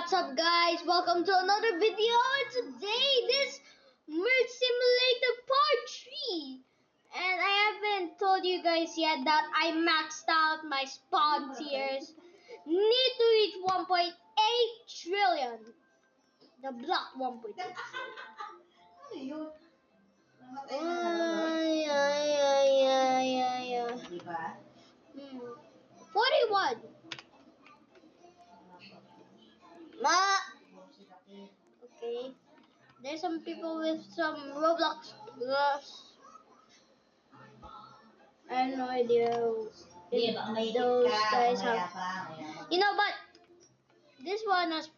What's up, guys? Welcome to another video. And today, this Merge Simulator Part 3. And I haven't told you guys yet that I maxed out my spawn tiers. Need to reach 1.8 trillion. The block 1.8 trillion. Yeah. 41. Okay. There's some people with some Roblox gloves. I have no idea if those guys have. You know, but this one is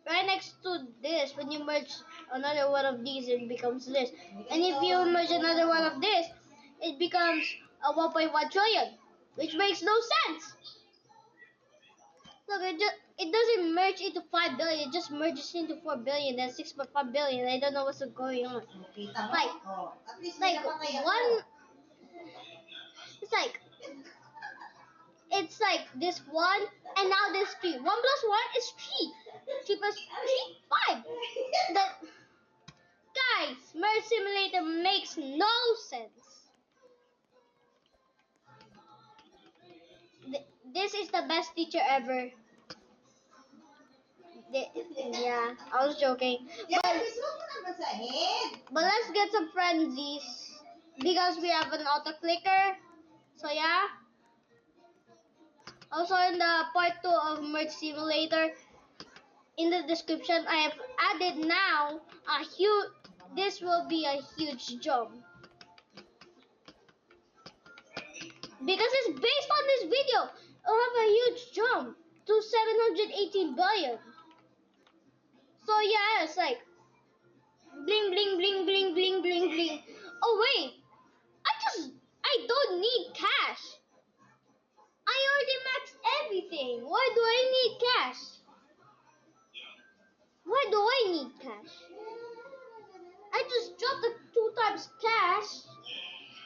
right next to this. When you merge another one of these, it becomes this. And if you merge another one of this, it becomes a 1.1 trillion, which makes no sense. Look, it doesn't merge into 5 billion. It just merges into 4 billion. Then 6.5 billion. I don't know what's going on. Like one. It's like this one, and now this 3. 1 plus 1 is 3. 3 plus 3, 5. That, guys, Merge Simulator makes no sense. This is the best teacher ever. Yeah, I was joking. But let's get some frenzies because we have an auto clicker. So yeah. Also in the part 2 of Merge Simulator, in the description I have added now a huge. This will be a huge jump because it's based on this video. It'll have a huge jump to 718 billion. So yeah, it's like bling bling bling bling bling bling bling. Oh wait, I don't need cash. I already maxed everything. Why do I need cash? Why do I need cash? I just dropped the 2 times cash,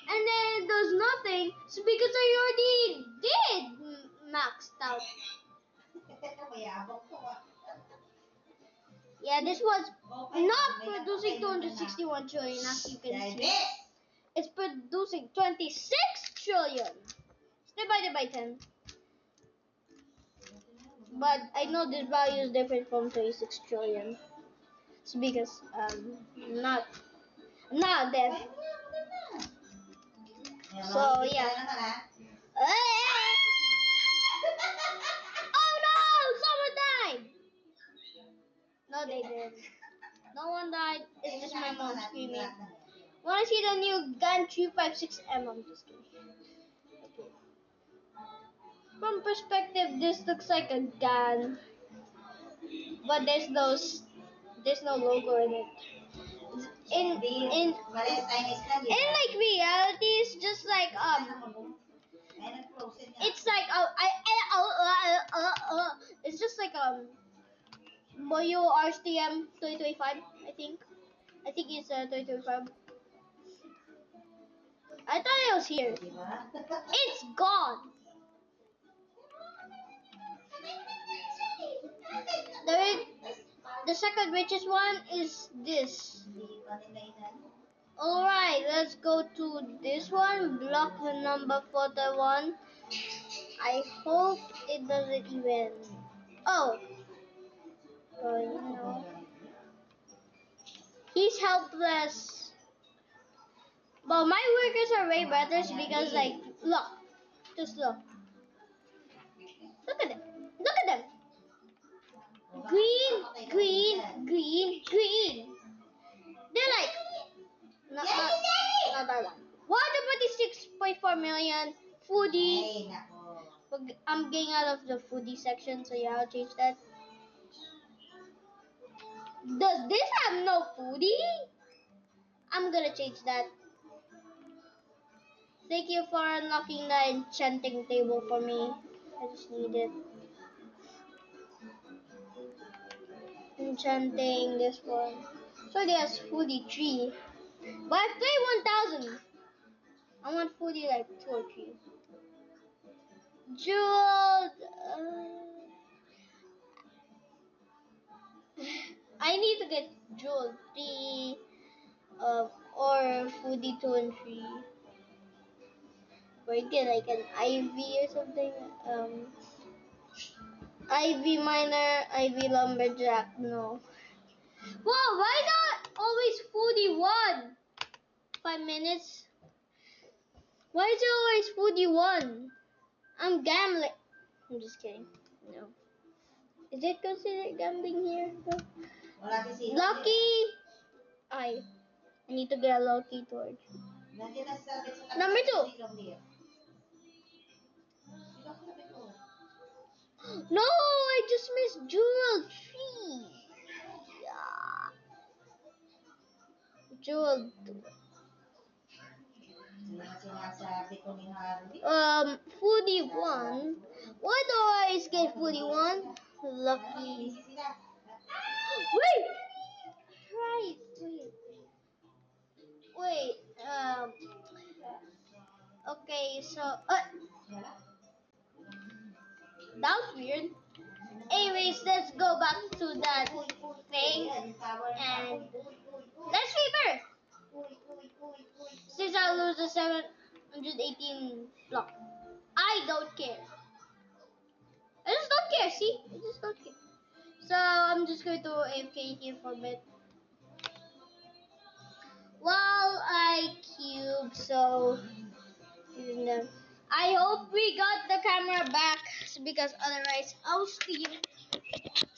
and then it does nothing. So because I already did maxed out. Yeah, this was not producing 261 trillion, as you can see. It's producing 26 trillion. It's divided by 10. But I know this value is different from 26 trillion. It's because not dead. So yeah. Oh no! Someone died! No, they didn't. No one died. It's just my mom screaming. Wanna see the new gun 356M? I'm just kidding. Okay. From perspective, this looks like a gun, but there's no logo in it. In like reality, it's just like it's like it's just like Moyo RTM 2025. I think it's 2025. I thought it was here. It's gone. The second richest one is this. Alright, let's go to this one. Block number 41. I hope it doesn't even. Oh. No. He's helpless. But my workers are way better because, like, look. Just look. Look at them. Look at them. Green, green, green, green. They're like, not that one. 126.4 million. Foodie. I'm getting out of the foodie section, so yeah, I'll change that. Does this have no foodie? I'm gonna change that. Thank you for unlocking the enchanting table for me. I just need it. Enchanting this one. So there's foodie 3. But I played 1000. I want foodie like 2 or 3. Jewel. I need to get Jewel 3, or Foodie 2 and 3. Or get like an Ivy or something. Ivy Miner, Ivy Lumberjack, no. Whoa, why not always Foodie 1? 5 minutes. Why is it always Foodie 1? I'm gambling. I'm just kidding. No. Is it considered gambling here? No. Lucky. I need to get a lucky torch. Number 2. No, I just missed Jewel 3. Yeah. Jewel 2. Foodie 1. Why do I always get Foodie 1? Lucky. Wait! Right. Wait. Okay, so that was weird. Anyways, let's go back to that thing and let's rebirth. Since I lose the 718 block, I don't care. I just don't care. See, I just don't care. So I'm just going to AFK here for a bit while I cube. So I hope we got the camera back because otherwise I'll scream.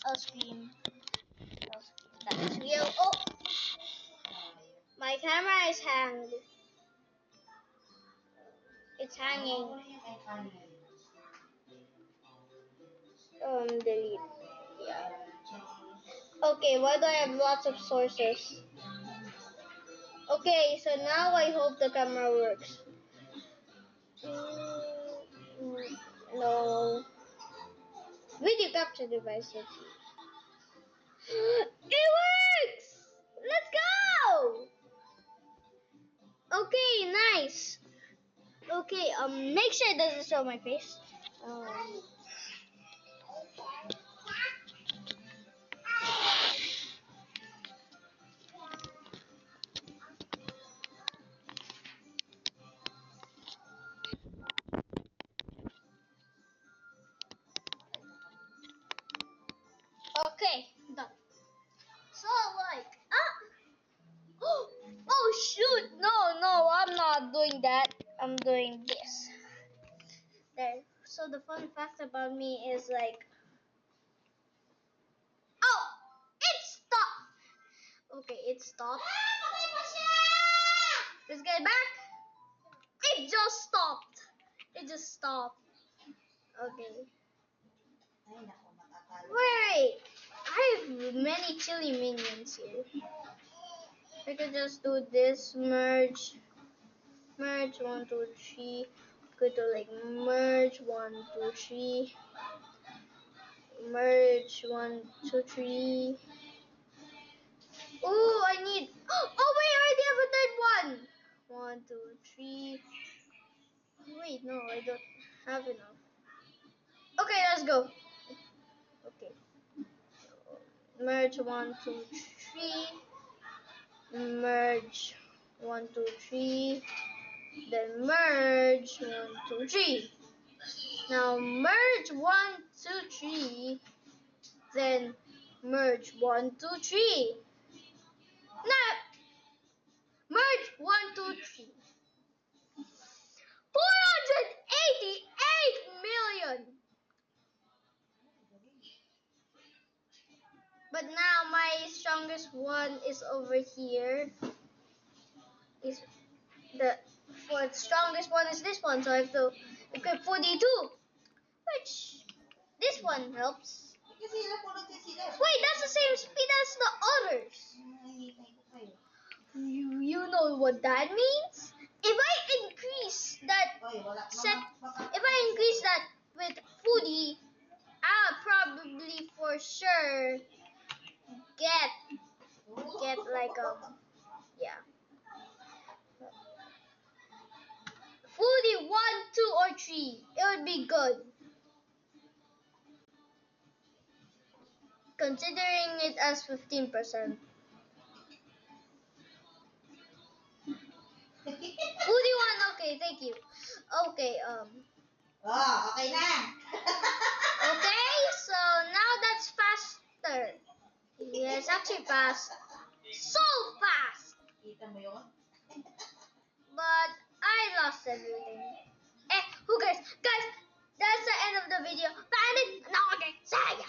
That's real. Oh, my camera is hanged. It's hanging. Delete. Yeah. Okay, why do I have lots of sources? Okay, so now I hope the camera works. No. Video capture device. Let's see. It works! Let's go! Okay, nice. Okay, make sure it doesn't show my face. Okay, done. So like, oh shoot! No, I'm not doing that. I'm doing this. There. So the fun fact about me is like, oh, it stopped. Okay, it stopped. Let's get back. It just stopped. It just stopped. Okay. Wait, I have many chili minions here. I could just do this merge 1, 2, 3. Go to like merge 1, 2, 3. Merge 1, 2, 3. Oh, I need. Oh wait, I already have a third one. 1, 2, 3. Wait, no, I don't have enough. Okay, let's go. Okay. Merge 1, 2, 3. Merge 1, 2, 3. Then merge 1, 2, 3. Now merge 1, 2, 3. Then merge 1, 2, 3. Now merge 1, 2, 3. 488 million. But now my strongest one is over here. Is the strongest one is this one, so I have to equip 42, which this one helps. Wait, that's the same speed as the others. You know what that means? If I increase that with Foodie, I'll probably for sure get like yeah. Foodie 1, 2, or 3. It would be good. considering it as 15%. Who do you want? Okay, thank you. Okay, Oh, okay na. okay, so now that's faster. Yes, actually fast. So fast! Kita mo yun? But I lost everything. Who cares? Guys, that's the end of the video. Panic! No, okay, say